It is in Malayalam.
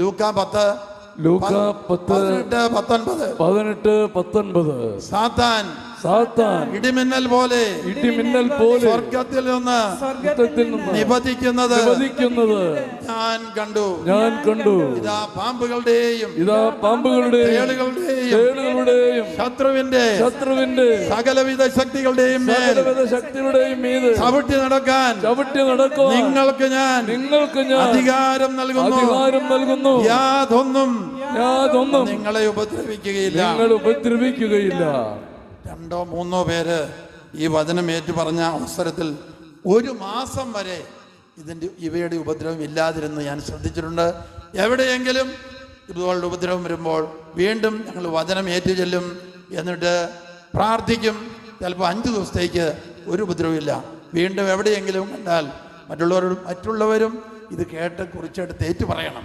ലൂക്കാ 10:18-19. സാത്താൻ ഇടിമിന്നൽ പോലെ സ്വർഗത്തിൽ നിന്ന് നിപതിക്കുന്നത് ഞാൻ കണ്ടു. ഇതാ പാമ്പുകളുടെയും തേളുകളുടെയും ശത്രുവിന്റെ സകലവിധ ശക്തികളുടെയും മീത് ചവിട്ടി നടക്കാൻ നിങ്ങൾക്ക് ഞാൻ അധികാരം നൽകുന്നു. യാതൊന്നും നിങ്ങളെ ഉപദ്രവിക്കുകയില്ല. 2-3 പേര് ഈ വചനം ഏറ്റു പറഞ്ഞ അവസരത്തിൽ 1 മാസം വരെ ഇവയുടെ ഉപദ്രവം ഇല്ലാതിരുന്ന് ഞാൻ ശ്രദ്ധിച്ചിട്ടുണ്ട്. എവിടെയെങ്കിലും ഇതുപോലുള്ള ഉപദ്രവം വരുമ്പോൾ വീണ്ടും ഞങ്ങൾ വചനം ഏറ്റു ചെല്ലും, എന്നിട്ട് പ്രാർത്ഥിക്കും. ചിലപ്പോൾ 5 ദിവസത്തേക്ക് ഒരു ഉപദ്രവമില്ല. വീണ്ടും എവിടെയെങ്കിലും കണ്ടാൽ മറ്റുള്ളവരും ഇത് കേട്ട് കുറിച്ചെടുത്ത് ഏറ്റു പറയണം.